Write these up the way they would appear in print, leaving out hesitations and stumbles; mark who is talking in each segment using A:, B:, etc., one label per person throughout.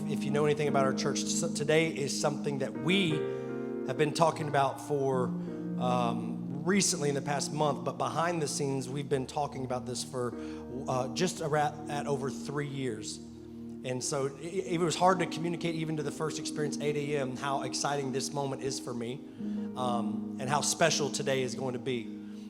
A: If you know anything about our church, today is something that we have been talking about for recently in the past month, but behind the scenes, we've been talking about this for just around at over 3 years. And so it was hard to communicate even to the first experience, 8 a.m., how exciting this moment is for me and how special today is going to be.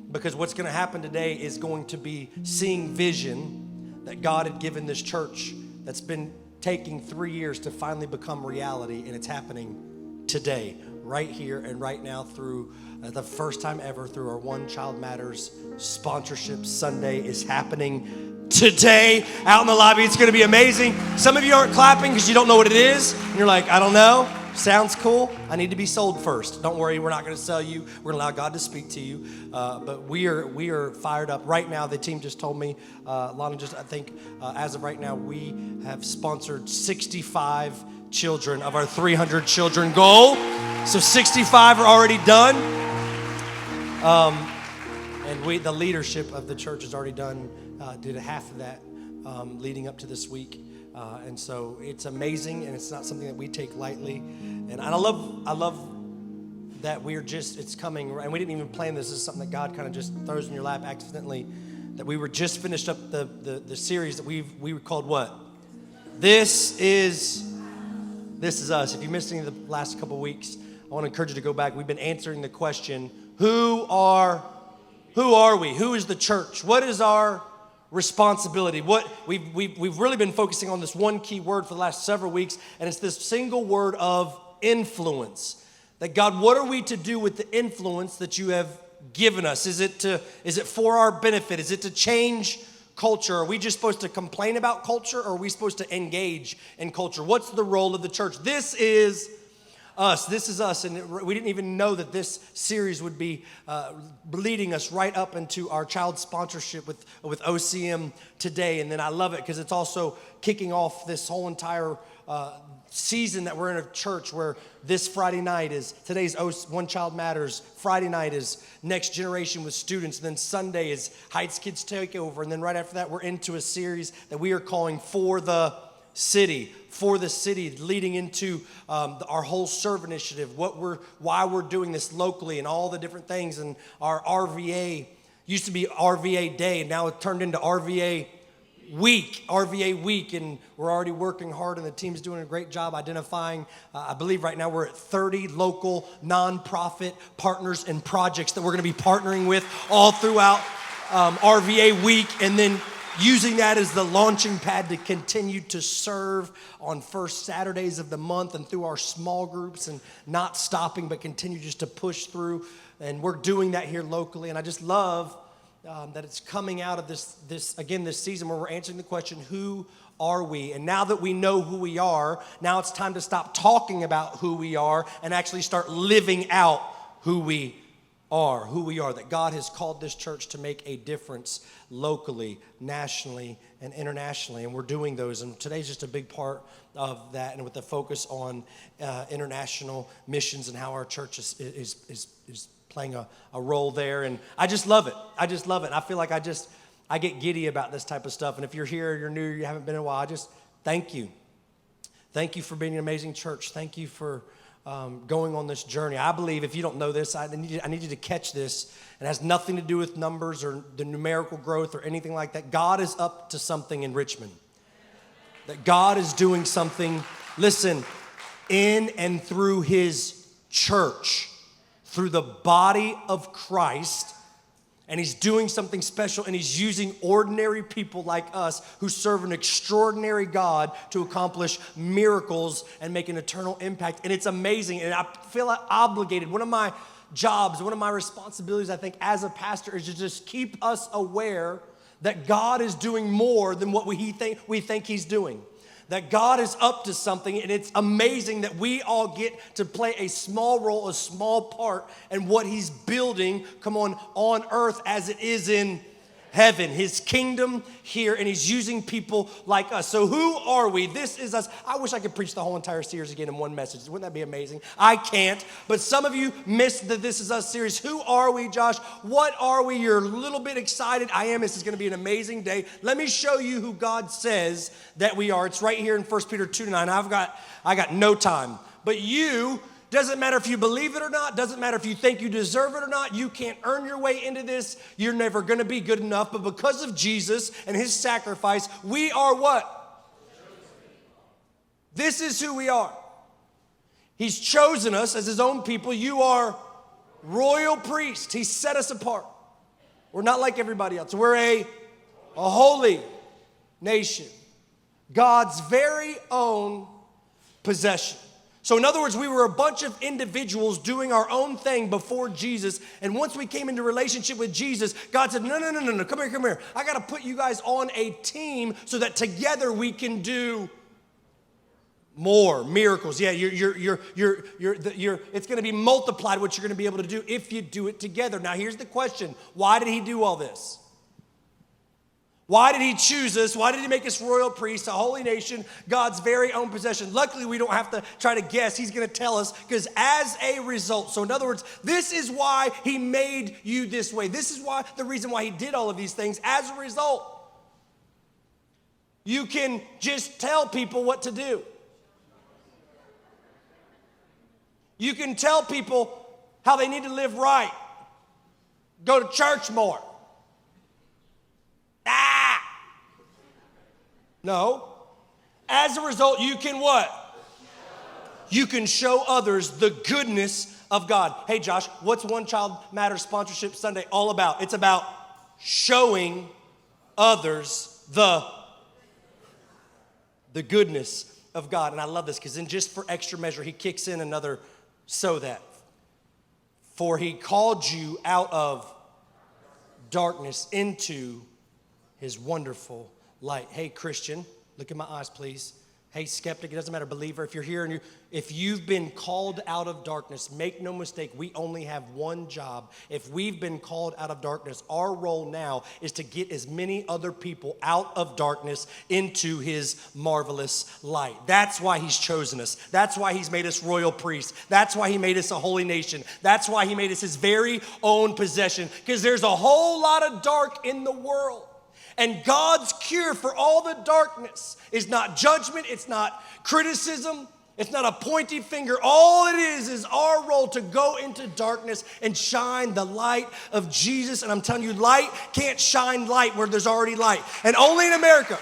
A: Because what's going to happen today is going to be seeing vision that God had given this church that's been taking 3 years to finally become reality, and it's happening today, right here and right now through the first time ever through our One Child Matters sponsorship Sunday is happening today out in the lobby. It's going to be amazing. Some of you aren't clapping because you don't know what it is, and you're like, I don't know. Sounds cool. I need to be sold first. Don't worry, we're not going to sell you. We're going to allow God to speak to you. But we are fired up right now. The team just told me, Lana, I think as of right now, we have sponsored 65 children of our 300 children goal. So 65 are already done. And the leadership of the church has already did half of that leading up to this week. And so it's amazing, and it's not something that we take lightly. And I love that it's coming, and we didn't even plan this. This is something that God kind of just throws in your lap accidentally, that we were just finished up the series that we called what? This is us. If you missed any of the last couple weeks, I want to encourage you to go back. We've been answering the question, who are we? Who is the church? What is our responsibility? What we've really been focusing on this one key word for the last several weeks, and it's this single word of influence. That God, what are we to do with the influence that you have given us? Is it for our benefit? Is it to change culture? Are we just supposed to complain about culture, or are we supposed to engage in culture? What's the role of the church? This is us. This is us. And we didn't even know that this series would be leading us right up into our child sponsorship with OCM today. And then I love it because it's also kicking off this whole entire season that we're in a church where this Friday night is today's One Child Matters. Friday night is Next Generation with students. And then Sunday is Heights Kids Takeover. And then right after that, we're into a series that we are calling For the City, leading into our whole Serve initiative, why we're doing this locally and all the different things. And our RVA used to be RVA Day, and now it turned into RVA Week, and we're already working hard, and the team's doing a great job identifying. I believe right now we're at 30 local nonprofit partners and projects that we're going to be partnering with all throughout RVA Week, and then using that as the launching pad to continue to serve on first Saturdays of the month and through our small groups, and not stopping but continue just to push through. And we're doing that here locally, and I just love that it's coming out of this season where we're answering the question, who are we? And now that we know who we are, now it's time to stop talking about who we are and actually start living out who we are, that God has called this church to make a difference locally, nationally, and internationally, and we're doing those. And today's just a big part of that, and with the focus on international missions and how our church is playing a role there. And I just love it. I feel like I get giddy about this type of stuff. And if you're here, you're new, you haven't been in a while, I just thank you. Thank you for being an amazing church. Thank you for going on this journey. I believe, if you don't know this, I need you to catch this. It has nothing to do with numbers or the numerical growth or anything like that. God is up to something in Richmond. That God is doing something, listen, in and through his church, through the body of Christ. And he's doing something special, and he's using ordinary people like us who serve an extraordinary God to accomplish miracles and make an eternal impact. And it's amazing, and I feel obligated. One of my jobs, one of my responsibilities, I think, as a pastor is to just keep us aware that God is doing more than what we think he's doing. That God is up to something, and it's amazing that we all get to play a small role, a small part in what he's building, on earth as it is in heaven, his kingdom here, and he's using people like us. So who are we? This is us. I wish I could preach the whole entire series again in one message. Wouldn't that be amazing? I can't, but some of you missed the This Is Us series. Who are we, Josh? What are we? You're a little bit excited. I am. This is going to be an amazing day. Let me show you who God says that we are. It's right here in 1 Peter 2:9. I got no time, but you, doesn't matter if you believe it or not, doesn't matter if you think you deserve it or not, you can't earn your way into this, you're never going to be good enough, but because of Jesus and his sacrifice, we are what? This is who we are. He's chosen us as his own people. You are royal priest. He set us apart. We're not like everybody else. We're a holy nation, God's very own possession. So in other words, we were a bunch of individuals doing our own thing before Jesus. And once we came into relationship with Jesus, God said, no, come here. I got to put you guys on a team so that together we can do more miracles. Yeah, it's going to be multiplied what you're going to be able to do if you do it together. Now here's the question. Why did he do all this? Why did he choose us? Why did he make us royal priests, a holy nation, God's very own possession? Luckily, we don't have to try to guess. He's going to tell us, because as a result, so in other words, this is why he made you this way. This is why the reason why he did all of these things. As a result, you can just tell people what to do. You can tell people how they need to live right. Go to church more. No. As a result, you can what? You can show others the goodness of God. Hey, Josh, what's One Child Matters Sponsorship Sunday all about? It's about showing others the goodness of God. And I love this because then just for extra measure, he kicks in another so that. For he called you out of darkness into his wonderful light. Hey, Christian, look in my eyes, please. Hey, skeptic, it doesn't matter, believer, if you're here and if you've been called out of darkness, make no mistake, we only have one job. If we've been called out of darkness, our role now is to get as many other people out of darkness into his marvelous light. That's why he's chosen us. That's why he's made us royal priests. That's why he made us a holy nation. That's why he made us his very own possession, because there's a whole lot of dark in the world. And God's cure for all the darkness is not judgment, it's not criticism, it's not a pointy finger. All it is our role to go into darkness and shine the light of Jesus. And I'm telling you, light can't shine light where there's already light. And only in America.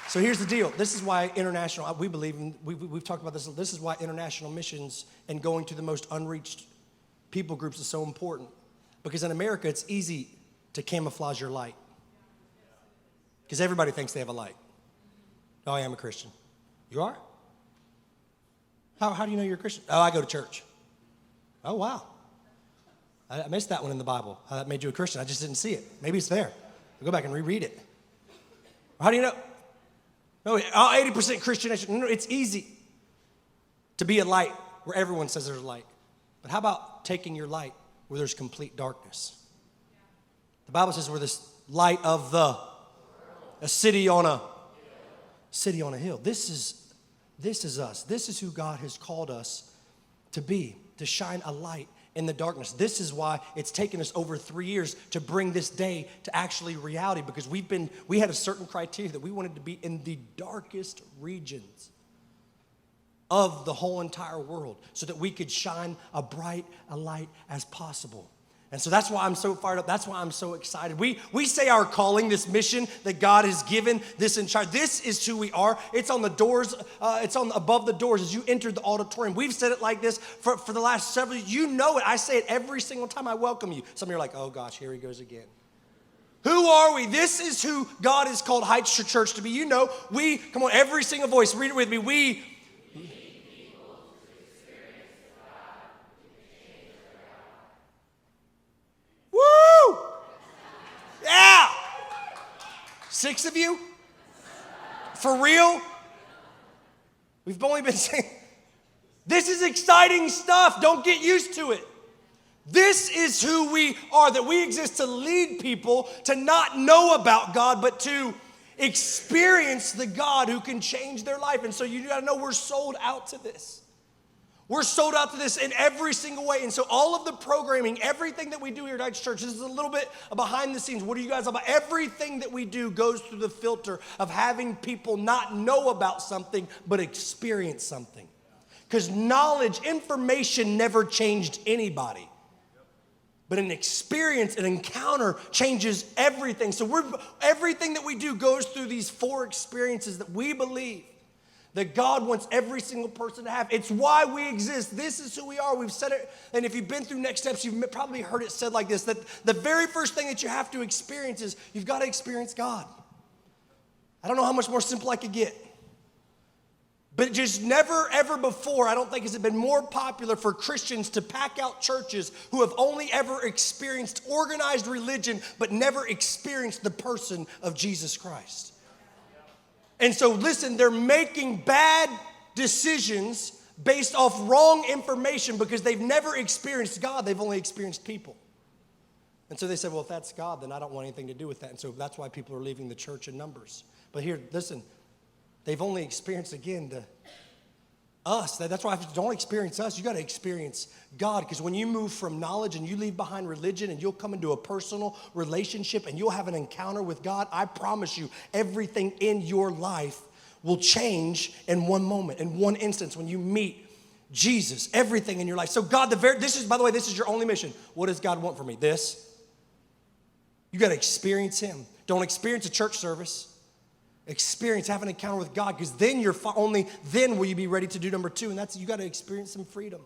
A: So here's the deal. This is why international, we believe, we've talked about this. This is why international missions and going to the most unreached people groups is so important. Because in America, it's easy to camouflage your light. Because everybody thinks they have a light. Oh, I am a Christian. You are? How do you know you're a Christian? Oh, I go to church. Oh, wow. I missed that one in the Bible. How that made you a Christian. I just didn't see it. Maybe it's there. I'll go back and reread it. How do you know? No, 80% Christian. No, it's easy to be a light where everyone says there's a light. But how about taking your light where there's complete darkness? The Bible says we're this light of a city on a hill. This is us. This is who God has called us to be, to shine a light in the darkness. This is why it's taken us over 3 years to bring this day to actually reality, because we had a certain criteria that we wanted to be in the darkest regions of the whole entire world so that we could shine a bright a light as possible. And so that's why I'm so fired up. That's why I'm so excited. We say our calling, this mission that God has given, this in charge. This is who we are. It's on the doors. It's on above the doors as you enter the auditorium. We've said it like this for the last several years. You know it. I say it every single time I welcome you. Some of you are like, oh gosh, here he goes again. Who are we? This is who God has called Heights Church to be. You know, come on, every single voice, read it with me. Woo! Yeah! 6 of you? For real? We've only been saying, this is exciting stuff. Don't get used to it. This is who we are, that we exist to lead people to not know about God, but to experience the God who can change their life. And so you gotta know we're sold out to this. We're sold out to this in every single way. And so all of the programming, everything that we do here at Dykes Church, this is a little bit behind the scenes. What are you guys about? Everything that we do goes through the filter of having people not know about something, but experience something. Because knowledge, information never changed anybody. But an experience, an encounter changes everything. So everything that we do goes through these 4 experiences that we believe that God wants every single person to have. It's why we exist. This is who we are. We've said it, and if you've been through Next Steps, you've probably heard it said like this, that the very first thing that you have to experience is you've got to experience God. I don't know how much more simple I could get. But just never, ever before, I don't think has it been more popular for Christians to pack out churches who have only ever experienced organized religion, but never experienced the person of Jesus Christ. And so listen, they're making bad decisions based off wrong information because they've never experienced God, they've only experienced people. And so they said, well, if that's God, then I don't want anything to do with that. And so that's why people are leaving the church in numbers. But here, listen, they've only experienced, again, us. That's why don't experience us. You got to experience God. Because when you move from knowledge and you leave behind religion and you'll come into a personal relationship and you'll have an encounter with God, I promise you, everything in your life will change in one moment, in one instance when you meet Jesus. Everything in your life. So God, this is your only mission. What does God want from me? This. You got to experience him. Don't experience a church service. Experience, have an encounter with God, because then only then will you be ready to do number 2, and that's you got to experience some freedom.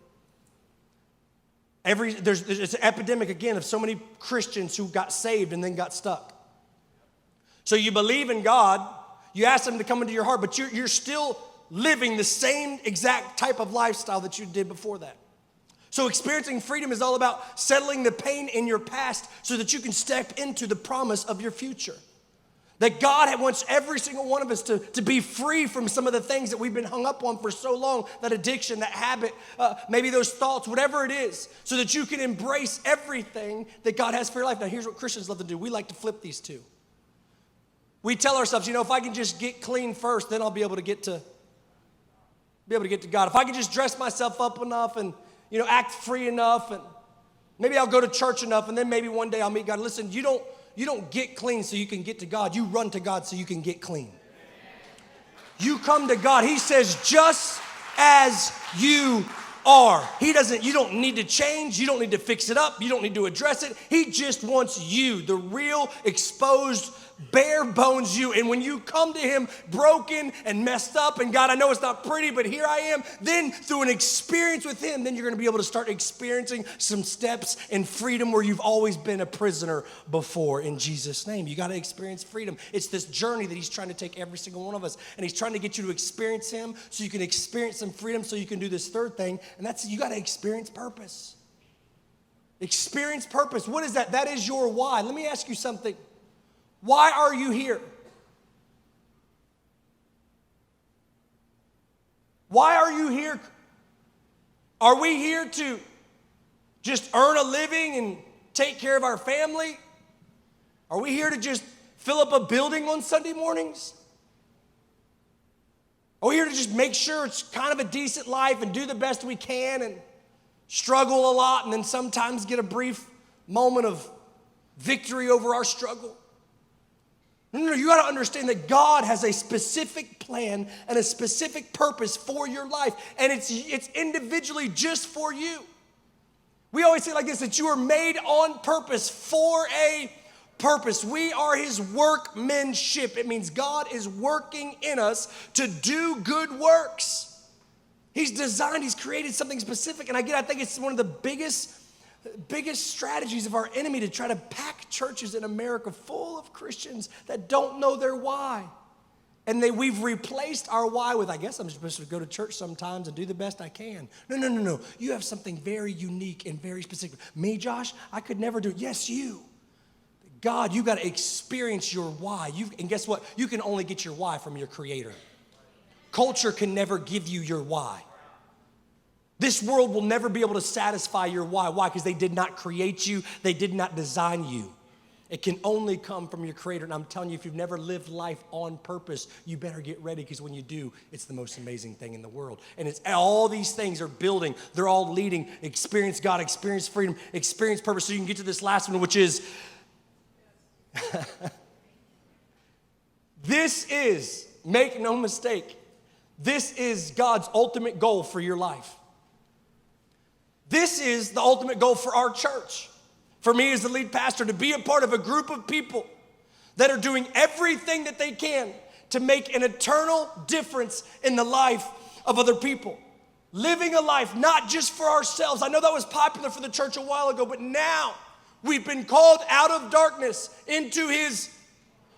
A: It's an epidemic again of so many Christians who got saved and then got stuck. So you believe in God, you ask him to come into your heart, but you're still living the same exact type of lifestyle that you did before that. So experiencing freedom is all about settling the pain in your past so that you can step into the promise of your future. That God wants every single one of us to be free from some of the things that we've been hung up on for so long, that addiction, that habit, maybe those thoughts, whatever it is, so that you can embrace everything that God has for your life. Now, here's what Christians love to do. We like to flip these two. We tell ourselves, if I can just get clean first, then I'll be able to get to God. If I can just dress myself up enough and, act free enough, and maybe I'll go to church enough, and then maybe one day I'll meet God. Listen, you don't get clean so you can get to God. You run to God so you can get clean. You come to God. He says, just as you are. You don't need to change. You don't need to fix it up. You don't need to address it. He just wants you, the real, exposed, bare bones you. And when you come to him broken and messed up, and God, I know it's not pretty, but here I am, then through an experience with him, then you're going to be able to start experiencing some steps in freedom where you've always been a prisoner before, in Jesus' name. You got to experience freedom. It's this journey that he's trying to take every single one of us, and he's trying to get you to experience him so you can experience some freedom, so you can do this third thing, and that's you got to experience purpose. Experience purpose. What is that? That is your why. Let me ask you something. Why are you here? Why are you here? Are we here to just earn a living and take care of our family? Are we here to just fill up a building on Sunday mornings? Are we here to just make sure it's kind of a decent life and do the best we can and struggle a lot and then sometimes get a brief moment of victory over our struggle? No, you got to understand that God has a specific plan and a specific purpose for your life, and it's individually just for you. We always say like this, that you are made on purpose for a purpose. We are his workmanship. It means God is working in us to do good works. He's created something specific, and I think it's one of the biggest strategies of our enemy to try to pack churches in America full of Christians that don't know their why. And we've replaced our why with, I guess I'm supposed to go to church sometimes and do the best I can. No. You have something very unique and very specific. Me, Josh, I could never do it. Yes, you. God, you got to experience your why. And guess what? You can only get your why from your Creator. Culture can never give you your why. This world will never be able to satisfy your why. Why? Because they did not create you. They did not design you. It can only come from your Creator. And I'm telling you, if you've never lived life on purpose, you better get ready, because when you do, it's the most amazing thing in the world. And it's all these things are building. They're all leading. Experience God, experience freedom, experience purpose. So you can get to this last one, which is, this is, make no mistake, this is God's ultimate goal for your life. This is the ultimate goal for our church. For me as the lead pastor, to be a part of a group of people that are doing everything that they can to make an eternal difference in the life of other people. Living a life not just for ourselves. I know that was popular for the church a while ago, but now we've been called out of darkness into His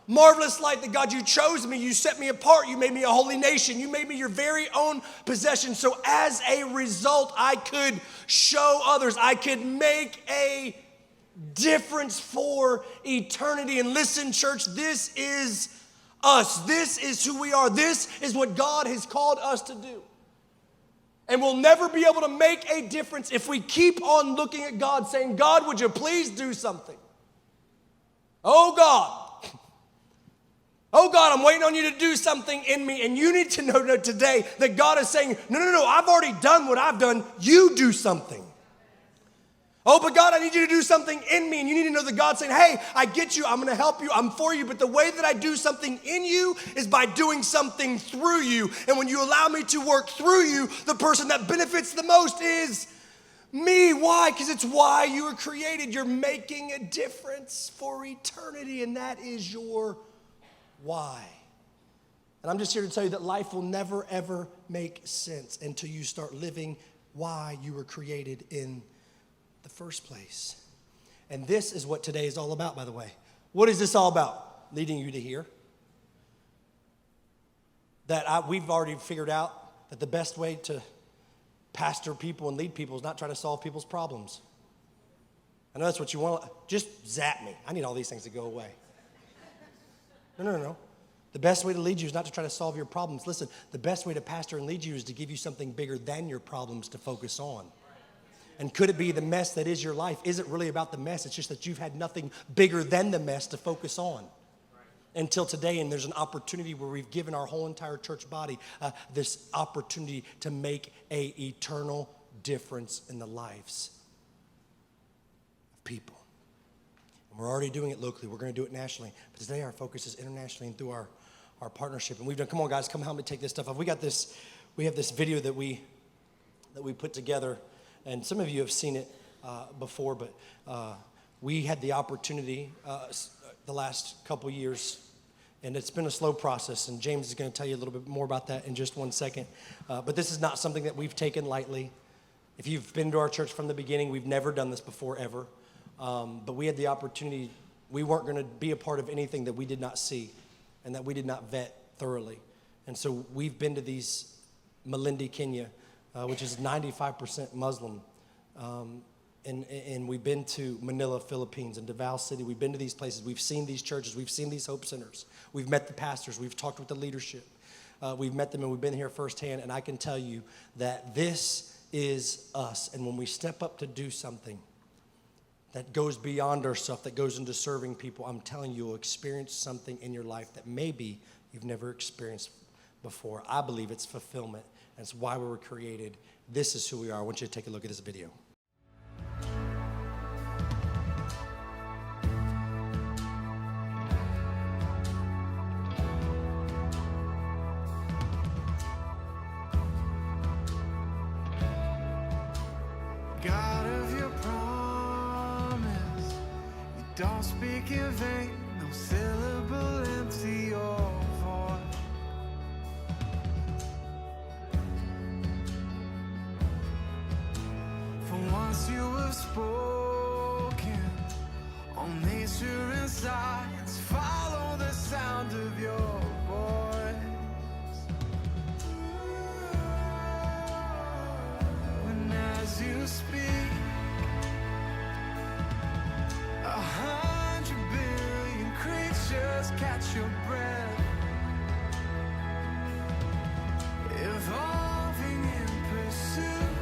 A: marvelous light. That God, you chose me, you set me apart, you made me a holy nation, you made me your very own possession. So as a result, I could show others, I could make a difference for eternity. And listen, church, this is us. This is who we are. This is what God has called us to do. And we'll never be able to make a difference if we keep on looking at God saying, God, would you please do something? Oh God, I'm waiting on you to do something in me. And you need to know today that God is saying, no, I've already done what I've done. You do something. Oh, but God, I need you to do something in me. And you need to know that God's saying, hey, I get you. I'm going to help you. I'm for you. But the way that I do something in you is by doing something through you. And when you allow me to work through you, the person that benefits the most is me. Why? Because it's why you were created. You're making a difference for eternity. And that is your why. And I'm just here to tell you that life will never, ever make sense until you start living why you were created in the first place. And this is what today is all about, by the way. What is this all about? Leading you to here. That we've already figured out that the best way to pastor people and lead people is not try to solve people's problems. I know that's what you want. Just zap me. I need all these things to go away. No. The best way to lead you is not to try to solve your problems. Listen, the best way to pastor and lead you is to give you something bigger than your problems to focus on. And could it be the mess that is your life isn't really about the mess? It's just that you've had nothing bigger than the mess to focus on until today. And there's an opportunity where we've given our whole entire church body this opportunity to make an eternal difference in the lives of people. And we're already doing it locally. We're going to do it nationally. But today our focus is internationally and through our partnership. And we've done, come on guys, come help me take this stuff off. We have this video that we put together. And some of you have seen it before, but we had the opportunity the last couple years, and it's been a slow process, and James is going to tell you a little bit more about that in just one second. But this is not something that we've taken lightly. If you've been to our church from the beginning, we've never done this before, ever. But we had the opportunity. We weren't going to be a part of anything that we did not see and that we did not vet thoroughly. And so we've been to these Malindi, Kenya, which is 95% Muslim. And we've been to Manila, Philippines, and Davao City. We've been to these places. We've seen these churches. We've seen these hope centers. We've met the pastors. We've talked with the leadership. We've met them, and we've been here firsthand. And I can tell you that this is us. And when we step up to do something that goes beyond ourselves, that goes into serving people, I'm telling you, you'll experience something in your life that maybe you've never experienced before. I believe it's fulfillment. That's why we were created. This is who we are. I want you to take a look at this video.
B: God of your promise, you don't speak in vain, no syllable empty or void. Once you have spoken, all nature and science follow the sound of your voice. When as you speak, 100 billion creatures catch your breath, evolving in pursuit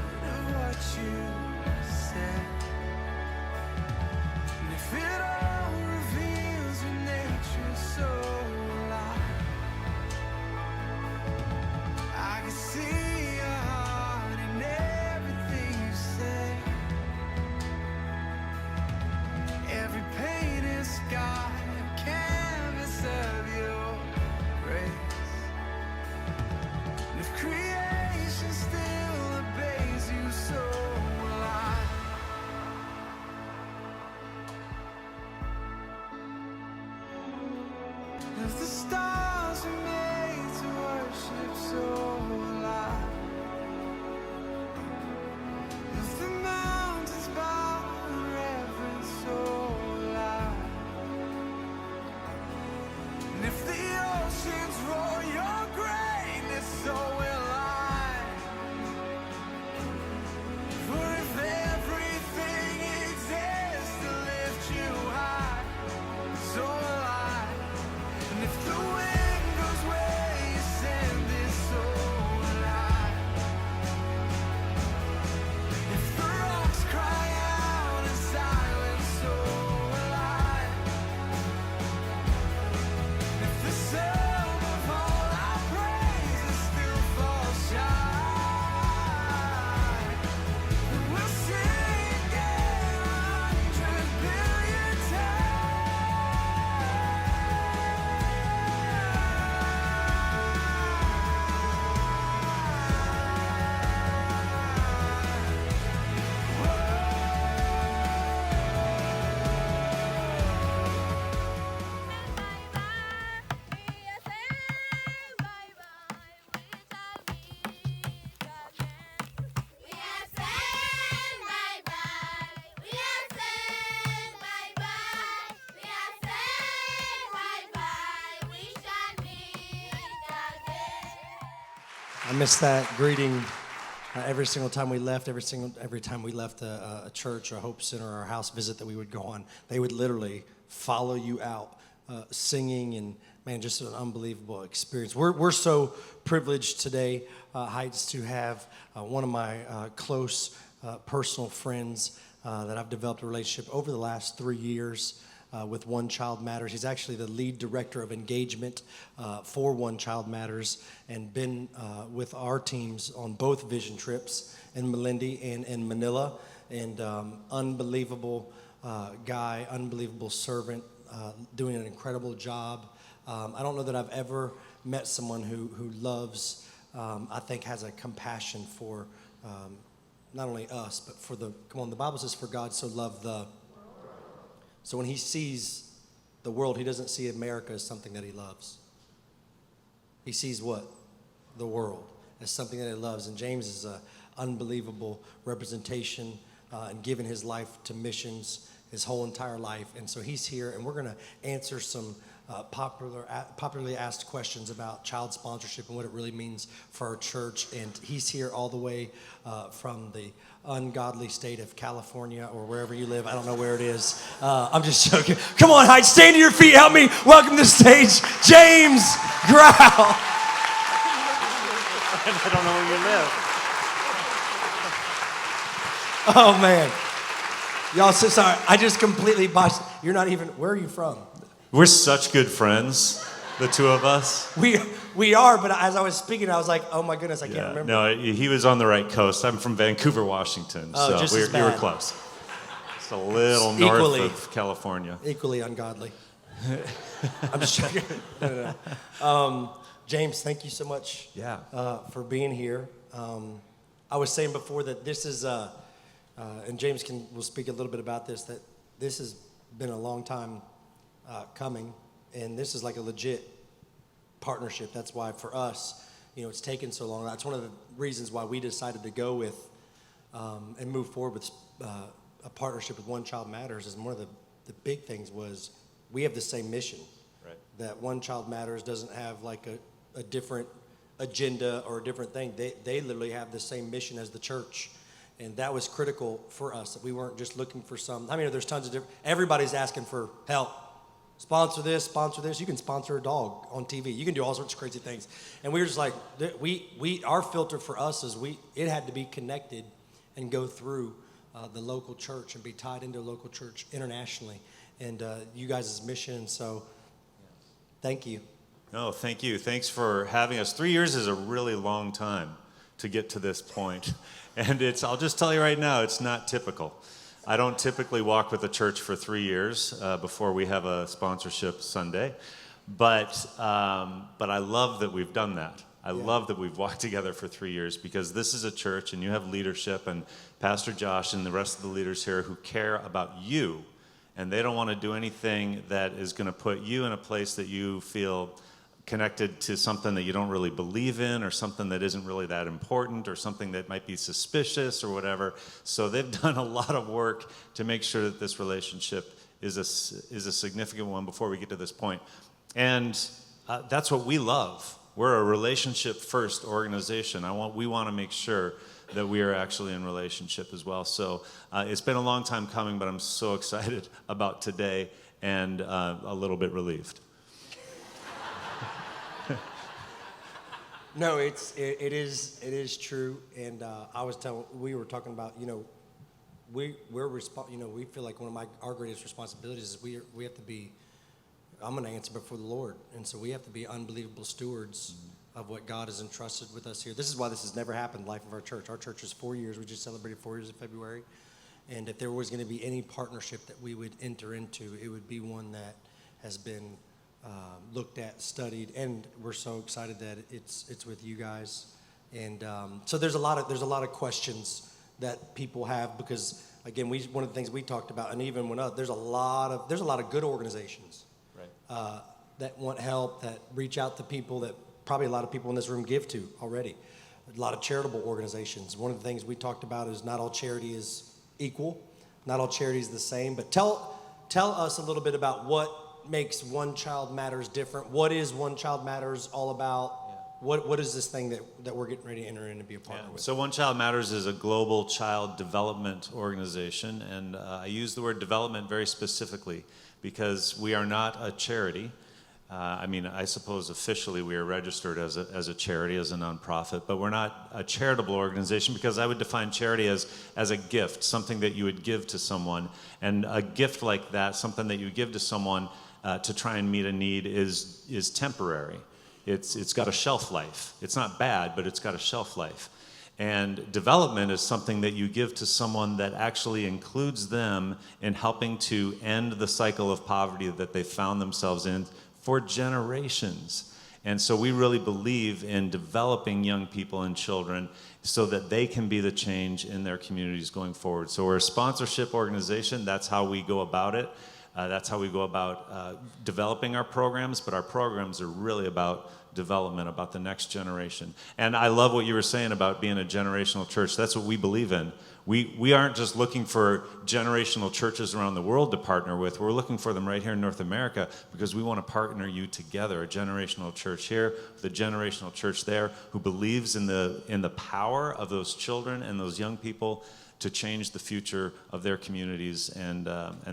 A: I miss that greeting every single time we left. Every time we left a church, or a Hope Center, or a house visit that we would go on, they would literally follow you out, singing, and man, just an unbelievable experience. We're so privileged today, Heights, to have one of my close personal friends that I've developed a relationship over the last 3 years. With One Child Matters. He's actually the lead director of engagement for One Child Matters, and been with our teams on both vision trips in Malindi and in Manila. And unbelievable guy, unbelievable servant, doing an incredible job. I don't know that I've ever met someone who loves, I think has a compassion for not only us, but for the Bible says, for God so loved the. So when he sees the world, he doesn't see America as something that he loves. He sees what? The world as something that he loves. And James is an unbelievable representation and giving his life to missions his whole entire life. And so he's here, and we're going to answer some popularly asked questions about child sponsorship and what it really means for our church. And he's here all the way from the ungodly state of California, or wherever you live. I don't know where it is. I'm just joking. Come on, Hyde, stand to your feet. Help me welcome to the stage, James Grau.
C: I don't know where you live.
A: Oh, man. Y'all, so sorry. I just completely botched. You're not even, where are you from?
C: We're such good friends, the two of us.
A: We are, but as I was speaking, I was like, oh my goodness, I can't remember.
C: No, he was on the right coast. I'm from Vancouver, Washington, so
A: just as
C: you were
A: bad.
C: close. Just a little north of California.
A: Equally ungodly. I'm just joking. No. James, thank you so much for being here. I was saying before that this is, and James will speak a little bit about this, that this has been a long time coming, and this is like a legit partnership. That's why for us, it's taken so long. That's one of the reasons why we decided to go with and move forward with a partnership with One Child Matters. Is one of the big things was we have the same mission.
C: Right.
A: That One Child Matters doesn't have like a different agenda or a different thing. They literally have the same mission as the church. And that was critical for us, that we weren't just looking for some. I mean, there's tons of different, everybody's asking for help. Sponsor this. You can sponsor a dog on TV. You can do all sorts of crazy things. And we were just like, our filter for us is it had to be connected and go through the local church and be tied into a local church internationally. And you guys' mission, so thank you.
C: No, thank you. Thanks for having us. 3 years is a really long time to get to this point. And I'll just tell you right now, it's not typical. I don't typically walk with the church for 3 years before we have a sponsorship Sunday, but I love that we've done that. I love that we've walked together for 3 years, because this is a church and you have leadership, and Pastor Josh and the rest of the leaders here who care about you, and they don't want to do anything that is going to put you in a place that you feel connected to something that you don't really believe in, or something that isn't really that important, or something that might be suspicious or whatever. So they've done a lot of work to make sure that this relationship is a significant one before we get to this point. And that's what we love. We're a relationship first organization. We want to make sure that we are actually in relationship as well. So it's been a long time coming, but I'm so excited about today, and a little bit relieved.
A: No, it is true, and we were talking about, we feel like one of our greatest responsibilities is we have to be. I'm going to answer before the Lord, and so we have to be unbelievable stewards of what God has entrusted with us here. This is why this has never happened in the life of our church. Our church is 4 years. We just celebrated 4 years in February, and if there was going to be any partnership that we would enter into, it would be one that has been looked at, studied, and we're so excited that it's with you guys. And so there's a lot of questions that people have, because again, one of the things we talked about, and even when there's a lot of good organizations, right, that want help, that reach out to people that probably a lot of people in this room give to already. A lot of charitable organizations. One of the things we talked about is not all charity is equal, not all charity is the same. But tell us a little bit about what makes One Child Matters different. What is One Child Matters all about? what is this thing that we're getting ready to enter in and be a
C: Yeah.
A: partner with?
C: So One Child Matters is a global child development organization, and I use the word development very specifically because we are not a charity. I suppose officially we are registered as a charity, as a nonprofit, but we're not a charitable organization because I would define charity as a gift, something that you would give to someone. And a gift like that, something that you give to someone to try and meet a need is temporary. It's got a shelf life. It's not bad, but it's got a shelf life. And development is something that you give to someone that actually includes them in helping to end the cycle of poverty that they found themselves in for generations. And so we really believe in developing young people and children so that they can be the change in their communities going forward. So we're a sponsorship organization. That's how we go about it. That's how we go about developing our programs, but our programs are really about development, about the next generation. And I love what you were saying about being a generational church. That's what we believe in. We aren't just looking for generational churches around the world to partner with. We're looking for them right here in North America because we want to partner you together, a generational church here, with a generational church there who believes in the power of those children and those young people to change the future of their communities, and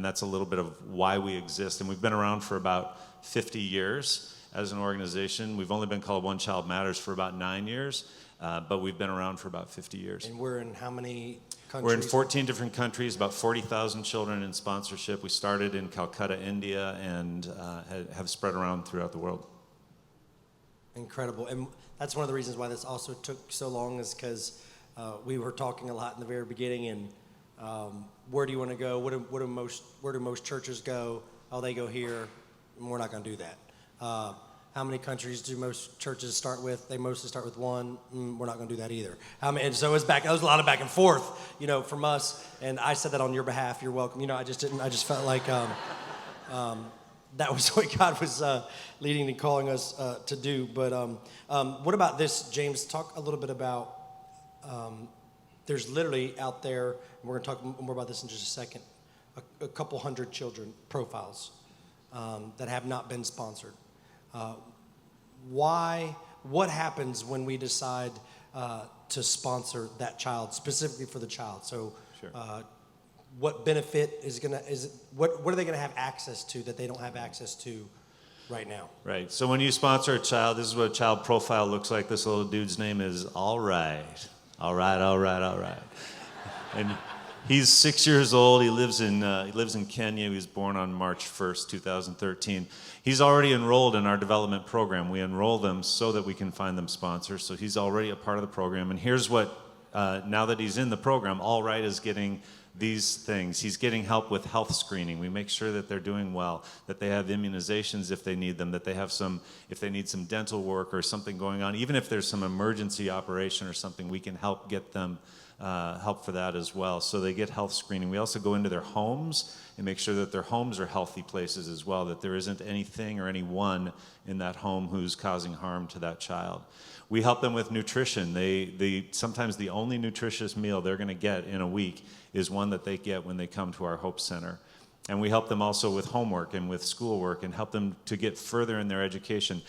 C: that's a little bit of why we exist. And we've been around for about 50 years as an organization. We've only been called One Child Matters for about 9 years, but we've been around for about 50 years.
A: And we're in how many countries?
C: We're in 14 different countries, about 40,000 children in sponsorship. We started in Calcutta, India, and have spread around throughout the world.
A: Incredible. And that's one of the reasons why this also took so long, is because we were talking a lot in the very beginning, and where do you want to go? Where do most churches go? Oh, they go here. And we're not going to do that. How many countries do most churches start with? They mostly start with one. We're not going to do that either. And so it was a lot of back and forth, from us. And I said that on your behalf. You're welcome. I just felt like that was what God was leading and calling us to do. But what about this, James? Talk a little bit about. There's literally out there, and we're going to talk more about this in just a second, a couple hundred children profiles that have not been sponsored. What happens when we decide to sponsor that child, specifically for the child? So
C: Sure.
A: What benefit what are they going to have access to that they don't have access to right now?
C: Right. So when you sponsor a child, this is what a child profile looks like. This little dude's name is All Right. All right, all right, all right. And he's 6 years old. He lives in Kenya. He was born on March 1st, 2013. He's already enrolled in our development program. We enroll them so that we can find them sponsors. So he's already a part of the program. And here's what, now that he's in the program, All Right is getting these things. He's getting help with health screening. We make sure that they're doing well, that they have immunizations if they need them, that they have if they need some dental work or something going on. Even if there's some emergency operation or something, we can help get them help for that as well. So they get health screening. We also go into their homes and make sure that their homes are healthy places as well, that there isn't anything or anyone in that home who's causing harm to that child. We help them with nutrition. Sometimes the only nutritious meal they're going to get in a week is one that they get when they come to our Hope Center. And we help them also with homework and with schoolwork and help them to get further in their education.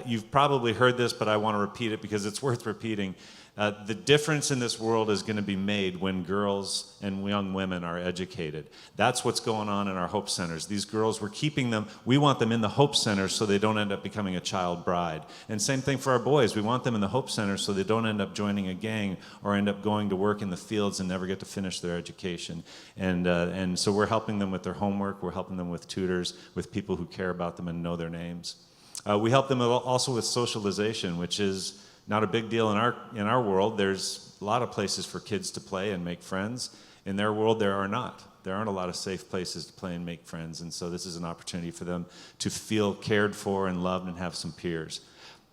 C: You've probably heard this, but I want to repeat it because it's worth repeating. The difference in this world is going to be made when girls and young women are educated. That's what's going on in our Hope Centers. These girls, we're keeping them, we want them in the Hope Center so they don't end up becoming a child bride. And same thing for our boys. We want them in the Hope Center so they don't end up joining a gang or end up going to work in the fields and never get to finish their education. And so we're helping them with their homework. We're helping them with tutors, with people who care about them and know their names. We help them also with socialization, which is not a big deal in our world. There's a lot of places for kids to play and make friends. In their world, there are not. There aren't a lot of safe places to play and make friends. And so this is an opportunity for them to feel cared for and loved and have some peers.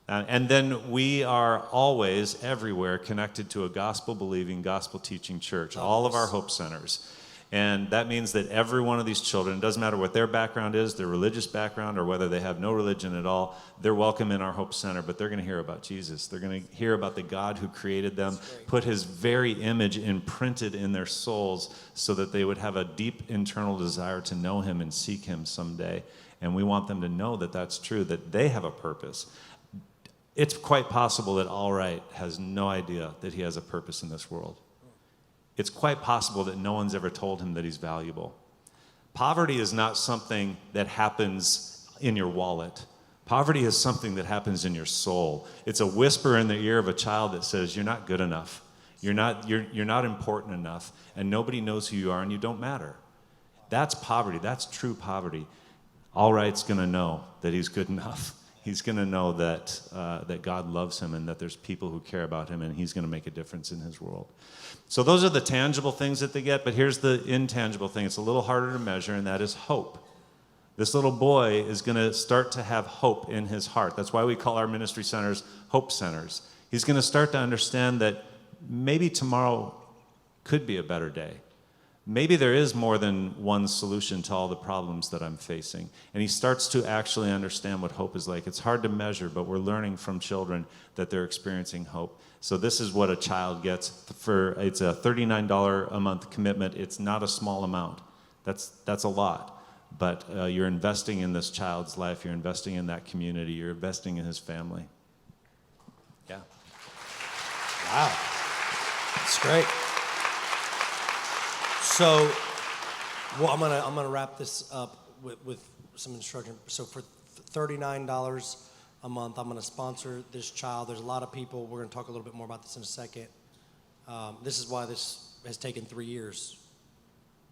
C: And then we are always, everywhere, connected to a gospel-believing, gospel-teaching church, all of our Hope Centers. And that means that every one of these children, it doesn't matter what their background is, their religious background, or whether they have no religion at all, they're welcome in our Hope Center, but they're going to hear about Jesus. They're going to hear about the God who created them, put his very image imprinted in their souls so that they would have a deep internal desire to know him and seek him someday. And we want them to know that that's true, that they have a purpose. It's quite possible that All Right has no idea that he has a purpose in this world. It's quite possible that no one's ever told him that he's valuable. Poverty is not something that happens in your wallet. Poverty is something that happens in your soul. It's a whisper in the ear of a child that says, you're not good enough. You're not important enough, and nobody knows who you are, and you don't matter. That's poverty. That's true poverty. All Right's going to know that he's good enough. He's going to know that that God loves him and that there's people who care about him, and he's going to make a difference in his world. So those are the tangible things that they get, but here's the intangible thing. It's a little harder to measure, and that is hope. This little boy is going to start to have hope in his heart. That's why we call our ministry centers hope centers. He's going to start to understand that maybe tomorrow could be a better day. Maybe there is more than one solution to all the problems that I'm facing. And he starts to actually understand what hope is like. It's hard to measure, but we're learning from children that they're experiencing hope. So this is what a child gets it's a $39 a month commitment. It's not a small amount. That's a lot. But you're investing in this child's life. You're investing in that community. You're investing in his family. Yeah.
A: Wow. That's great. So, well, I'm gonna wrap this up with some instruction. So for $39 a month, I'm gonna sponsor this child. There's a lot of people. We're gonna talk a little bit more about this in a second. This is why this has taken 3 years,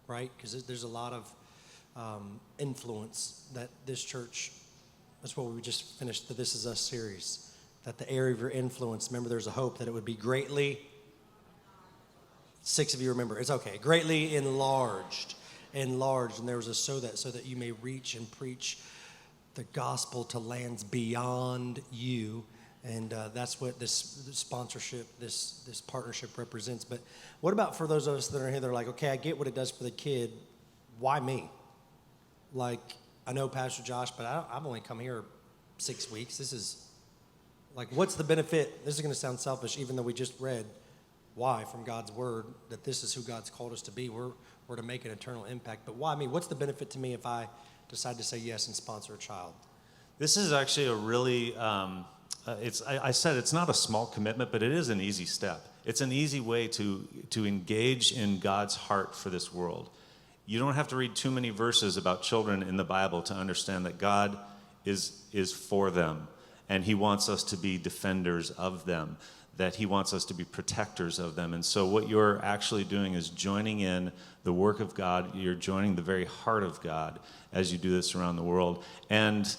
A: right? Because there's a lot of influence that this church. That's what we just finished the This Is Us series. That the area of your influence. Remember, there's a hope that it would be greatly. 6 of you remember. It's okay. Greatly enlarged, and there was a so that you may reach and preach the gospel to lands beyond you, and that's what this sponsorship, this partnership represents. But what about for those of us that are here? They're like, okay, I get what it does for the kid. Why me? Like, I know Pastor Josh, but I've only come here 6 weeks. This is like, what's the benefit? This is going to sound selfish, even though we just read. Why from God's word that this is who God's called us to be. We're to make an eternal impact. But why me? What's the benefit to me if I decide to say yes and sponsor a child?
C: This is actually a really, I said it's not a small commitment, but it is an easy step. It's an easy way to engage in God's heart for this world. You don't have to read too many verses about children in the Bible to understand that God is for them, and he wants us to be defenders of them, that he wants us to be protectors of them. And so what you're actually doing is joining in the work of God. You're joining the very heart of God as you do this around the world. And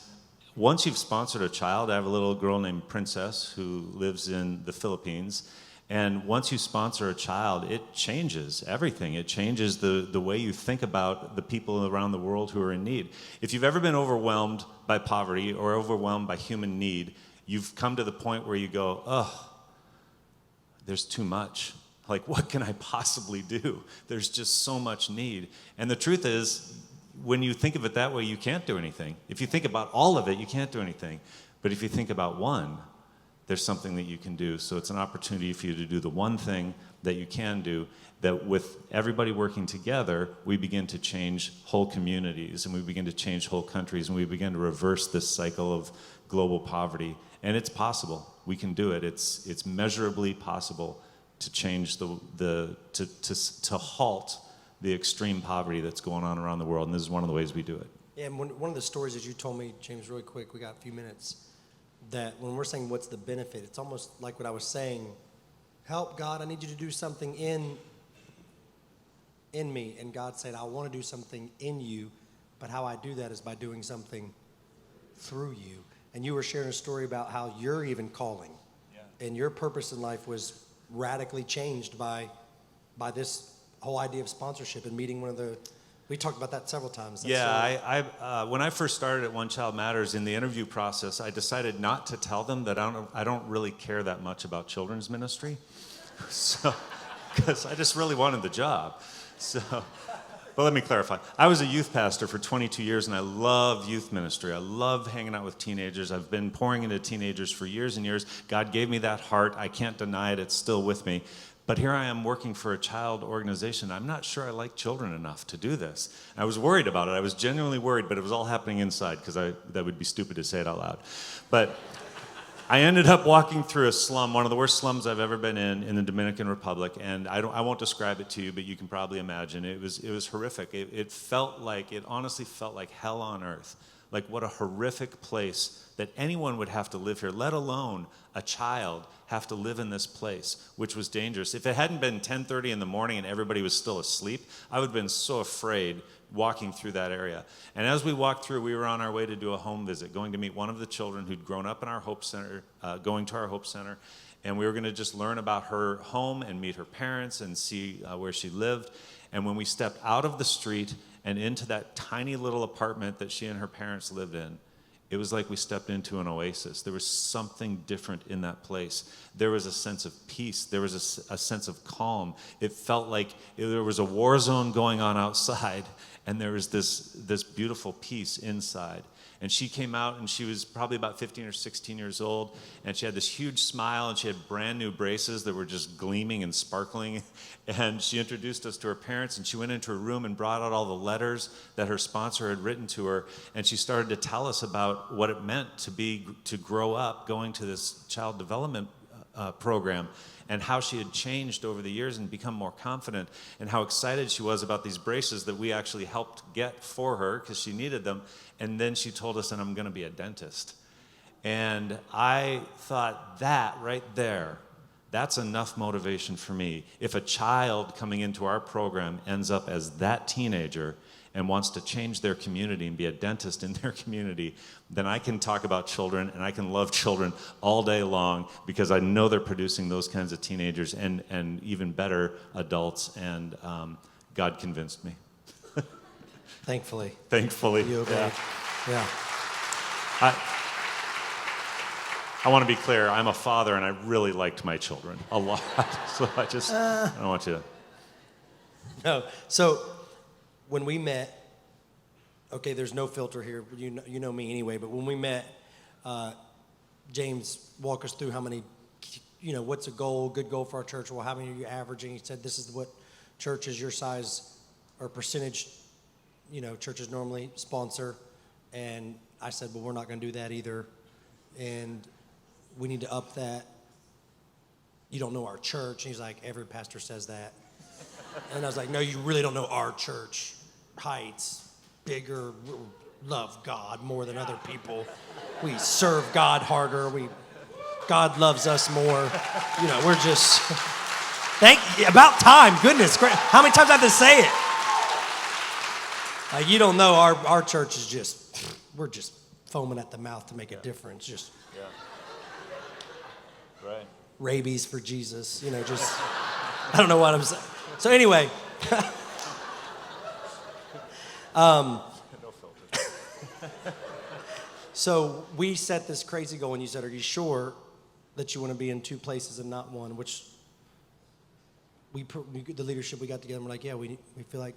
C: once you've sponsored a child, I have a little girl named Princess who lives in the Philippines. And once you sponsor a child, it changes everything. It changes the way you think about the people around the world who are in need. If you've ever been overwhelmed by poverty or overwhelmed by human need, you've come to the point where you go, oh, there's too much. Like, what can I possibly do? There's just so much need. And the truth is, when you think of it that way, you can't do anything. If you think about all of it, you can't do anything. But if you think about one, there's something that you can do. So it's an opportunity for you to do the one thing that you can do, that with everybody working together, we begin to change whole communities, and we begin to change whole countries, and we begin to reverse this cycle of global poverty. And it's possible. We can do it. It's measurably possible to change to halt the extreme poverty that's going on around the world. And this is one of the ways we do it.
A: Yeah, and one of the stories that you told me, James, really quick, we got a few minutes, that when we're saying what's the benefit, it's almost like what I was saying, help God, I need you to do something in me. And God said, I want to do something in you, but how I do that is by doing something through you. And you were sharing a story about how you're even calling, and your purpose in life was radically changed by this whole idea of sponsorship and meeting one of the. We talked about that several times.
C: I when I first started at One Child Matters, in the interview process, I decided not to tell them that I don't really care that much about children's ministry, so because I just really wanted the job. So. But let me clarify. I was a youth pastor for 22 years, and I love youth ministry. I love hanging out with teenagers. I've been pouring into teenagers for years and years. God gave me that heart. I can't deny it. It's still with me. But here I am working for a child organization. I'm not sure I like children enough to do this. I was worried about it. I was genuinely worried, but it was all happening inside, because that would be stupid to say it out loud. But I ended up walking through a slum, one of the worst slums I've ever been in the Dominican Republic, and I won't describe it to you, but you can probably imagine. It was horrific. It honestly felt like hell on earth. Like what a horrific place that anyone would have to live here, let alone a child have to live in this place, which was dangerous. If it hadn't been 10:30 in the morning and everybody was still asleep, I would have been so afraid walking through that area. And as we walked through, we were on our way to do a home visit, going to meet one of the children who'd grown up in our Hope Center, going to our Hope Center, and we were going to just learn about her home and meet her parents and see where she lived. And when we stepped out of the street and into that tiny little apartment that she and her parents lived in, it was like we stepped into an oasis. There was something different in that place. There was a sense of peace. There was a sense of calm. It felt like there was a war zone going on outside, and there was this beautiful peace inside. And she came out, and she was probably about 15 or 16 years old, and she had this huge smile, and she had brand new braces that were just gleaming and sparkling. And she introduced us to her parents, and she went into her room and brought out all the letters that her sponsor had written to her, and she started to tell us about what it meant to grow up going to this child development program, and how she had changed over the years and become more confident, and how excited she was about these braces that we actually helped get for her because she needed them. And then she told us, and I'm going to be a dentist. And I thought, that right there, that's enough motivation for me. If a child coming into our program ends up as that teenager and wants to change their community and be a dentist in their community, then I can talk about children and I can love children all day long, because I know they're producing those kinds of teenagers and even better adults, and God convinced me.
A: Thankfully.
C: Thankfully.
A: You obeyed. Yeah.
C: I want to be clear, I'm a father and I really liked my children a lot. So I don't want you to.
A: No. So when we met, okay, there's no filter here. You know me anyway, but when we met, James walked us through how many, what's a goal, good goal for our church? Well, how many are you averaging? He said, this is what churches your size or percentage, churches normally sponsor. And I said, well, we're not going to do that either. And we need to up that. You don't know our church. And he's like, every pastor says that. And I was like, no, you really don't know our church. Heights, bigger, love God more than other people. We serve God harder. God loves us more. We're just, about time, goodness. How many times I have to say it? You don't know our church is we're just foaming at the mouth to make a difference. Just
C: Right.
A: Rabies for Jesus, I don't know what I'm saying. So anyway,
C: No filter.
A: so we set this crazy goal, and you said, are you sure that you want to be in two places and not one? Which the leadership, we got together and we're like, yeah, we feel like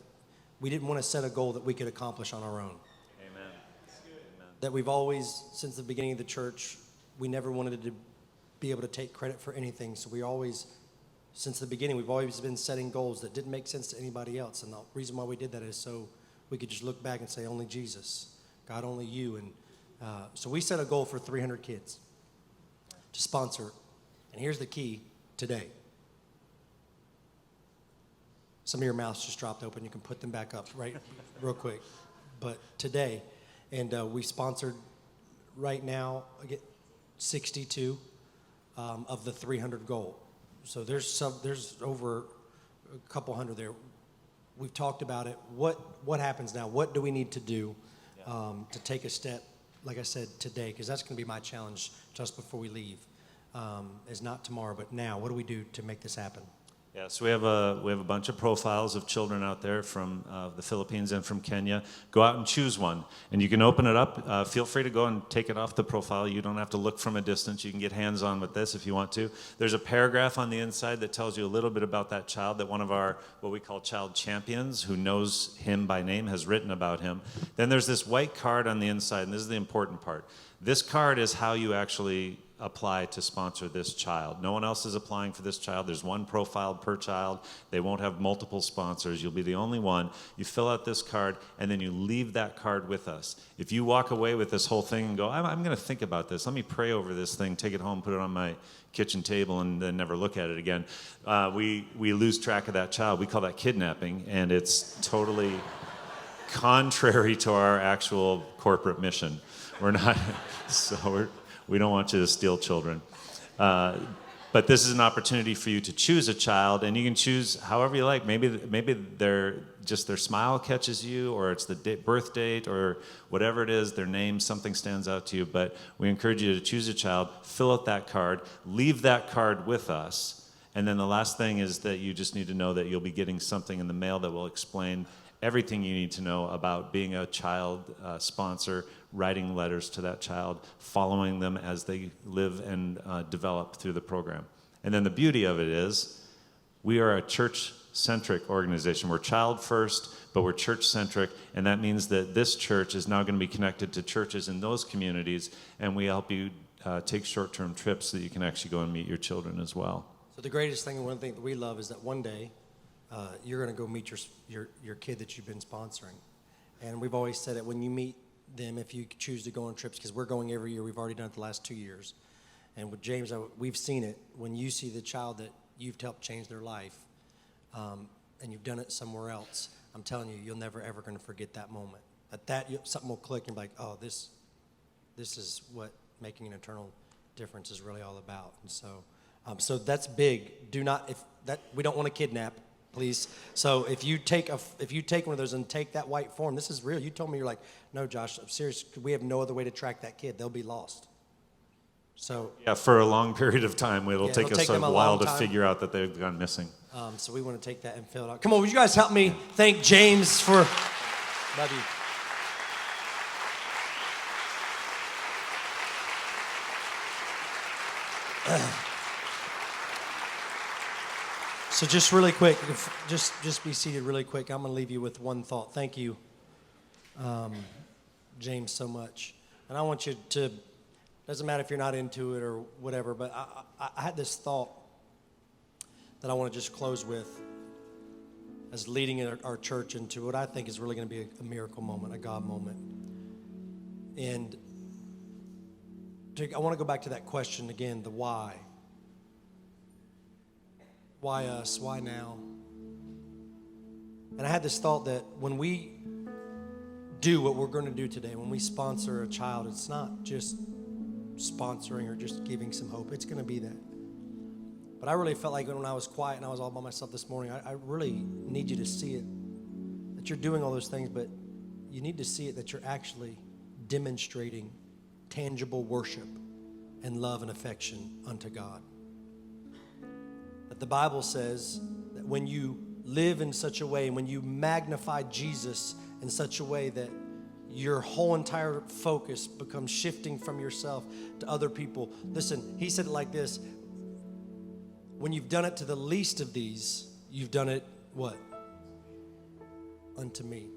A: we didn't want to set a goal that we could accomplish on our own.
C: Amen.
A: That we've always, since the beginning of the church, we never wanted to be able to take credit for anything. So since the beginning, we've always been setting goals that didn't make sense to anybody else. And the reason why we did that is so we could just look back and say, only Jesus, God, only you. And so we set a goal for 300 kids to sponsor. And here's the key today. Some of your mouths just dropped open. You can put them back up real quick. But today, and we sponsored right now, I get 62 of the 300 goal. So there's over a couple hundred there. We've talked about it. What happens now? What do we need to do to take a step, like I said, today? Because that's going to be my challenge just before we leave. Is not tomorrow, but now. What do we do to make this happen?
C: Yeah, so we have a bunch of profiles of children out there from the Philippines and from Kenya. Go out and choose one, and you can open it up. Feel free to go and take it off the profile. You don't have to look from a distance. You can get hands-on with this if you want to. There's a paragraph on the inside that tells you a little bit about that child that one of our, what we call child champions, who knows him by name, has written about him. Then there's this white card on the inside, and this is the important part. This card is how you actually apply to sponsor this child. No one else is applying for this child. There's one profile per child. They won't have multiple sponsors. You'll be the only one. You fill out this card, and then you leave that card with us. If you walk away with this whole thing and go, I'm going to think about this. Let me pray over this thing, take it home, put it on my kitchen table, and then never look at it again. We lose track of that child. We call that kidnapping, and it's totally contrary to our actual corporate mission. We're not, so we don't want you to steal children. But this is an opportunity for you to choose a child, and you can choose however you like. Maybe their smile catches you, or it's the birth date, or whatever it is, their name, something stands out to you. But we encourage you to choose a child, fill out that card, leave that card with us. And then the last thing is that you just need to know that you'll be getting something in the mail that will explain everything you need to know about being a child sponsor, writing letters to that child, following them as they live and develop through the program. And then the beauty of it is we are a church-centric organization. We're child first, but we're church-centric, and that means that this church is now going to be connected to churches in those communities, and we help you take short-term trips so that you can actually go and meet your children as well.
A: So the greatest thing, and one thing that we love, is that one day you're going to go meet your kid that you've been sponsoring. And we've always said that when you meet them, if you choose to go on trips, because we're going every year, we've already done it the last 2 years. And with James, we've seen it. When you see the child that you've helped change their life, and you've done it somewhere else, I'm telling you, you'll never ever going to forget that moment. Something will click and be like, oh, this is what making an eternal difference is really all about. And so that's big. We don't want to kidnap. Please. So if you take one of those and take that white form, this is real. You told me, you're like, no, Josh, I'm serious. We have no other way to track that kid. They'll be lost. So
C: yeah, for a long period of time, it'll take us a while to figure out that they've gone missing.
A: So we want to take that and fill it out. Come on, would you guys help me thank James for? Love you. So just really quick, just be seated really quick. I'm going to leave you with one thought. Thank you, James, so much. And I want you to, doesn't matter if you're not into it or whatever, but I had this thought that I want to just close with as leading our church into what I think is really going to be a miracle moment, a God moment. And I want to go back to that question again, the why. Why us? Why now? And I had this thought that when we do what we're going to do today, when we sponsor a child, it's not just sponsoring or just giving some hope. It's going to be that. But I really felt like when I was quiet and I was all by myself this morning, I really need you to see it, that you're doing all those things, but you need to see it that you're actually demonstrating tangible worship and love and affection unto God. That the Bible says that when you live in such a way and when you magnify Jesus in such a way that your whole entire focus becomes shifting from yourself to other people. Listen, he said it like this: when you've done it to the least of these, you've done it what? Unto me.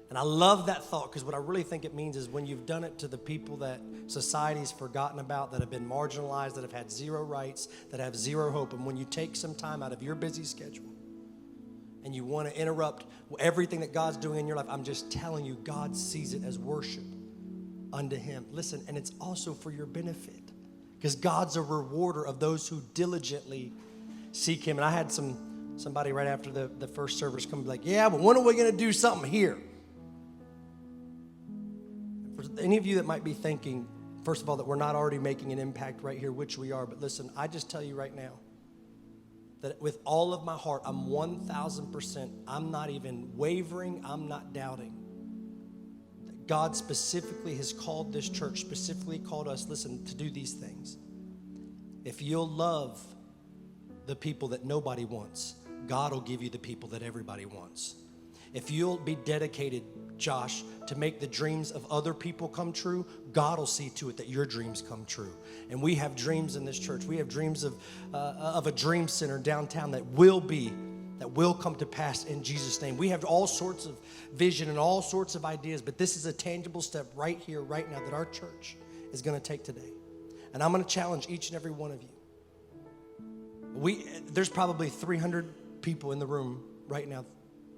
A: And I love that thought, because what I really think it means is when you've done it to the people that society's forgotten about, that have been marginalized, that have had zero rights, that have zero hope, and when you take some time out of your busy schedule and you want to interrupt everything that God's doing in your life, I'm just telling you, God sees it as worship unto him. Listen, and it's also for your benefit, because God's a rewarder of those who diligently seek him. And I had somebody right after the first service come and be like, yeah, but when are we going to do something here? For any of you that might be thinking, first of all, that we're not already making an impact right here, which we are, but listen, I just tell you right now that with all of my heart, I'm 1,000%, I'm not even wavering, I'm not doubting that God specifically has called this church, specifically called us, listen, to do these things. If you'll love the people that nobody wants, God will give you the people that everybody wants. If you'll be dedicated, Josh, to make the dreams of other people come true, God will see to it that your dreams come true. And we have dreams in this church. We have dreams of a dream center downtown that will come to pass in Jesus' name. We have all sorts of vision and all sorts of ideas, but this is a tangible step right here, right now, that our church is going to take today. And I'm going to challenge each and every one of you. There's probably 300 people in the room right now,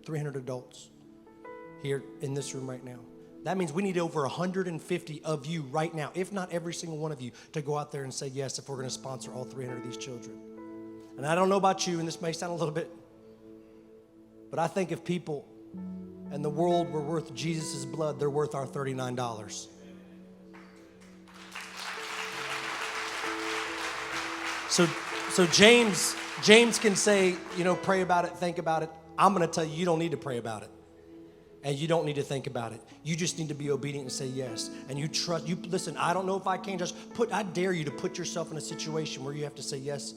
A: 300 adults here in this room right now. That means we need over 150 of you right now, if not every single one of you, to go out there and say yes if we're going to sponsor all 300 of these children. And I don't know about you, and this may sound a little bit, but I think if people in the world were worth Jesus' blood, they're worth our $39. So James can say, pray about it, think about it. I'm going to tell you, you don't need to pray about it. And you don't need to think about it. You just need to be obedient and say yes. And you trust, listen, I don't know if I can I dare you to put yourself in a situation where you have to say yes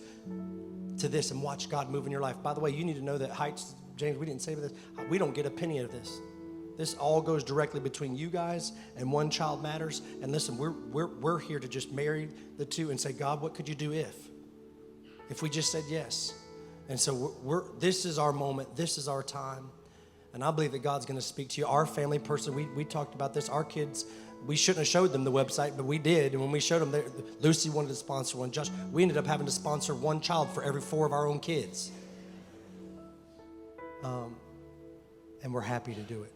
A: to this and watch God move in your life. By the way, you need to know that Heights, James, we didn't say this, we don't get a penny of this. This all goes directly between you guys and One Child Matters. And listen, we're here to just marry the two and say, God, what could you do if we just said yes? And so this is our moment. This is our time. And I believe that God's going to speak to you. Our family person, we talked about this. Our kids, we shouldn't have showed them the website, but we did. And when we showed them, Lucy wanted to sponsor one. Josh, we ended up having to sponsor one child for every 4 of our own kids. And we're happy to do it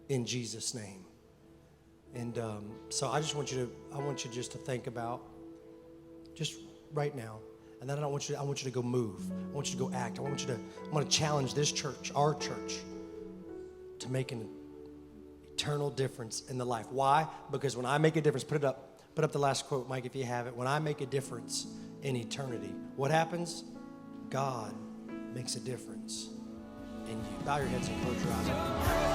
A: in Jesus' name. And so I want you just to think about, just right now. And then I want you to go move. I want you to go act. I want to challenge this church, our church, to make an eternal difference in the life. Why? Because when I make a difference, put up the last quote, Mike, if you have it. When I make a difference in eternity, what happens? God makes a difference in you. Bow your heads and close your eyes.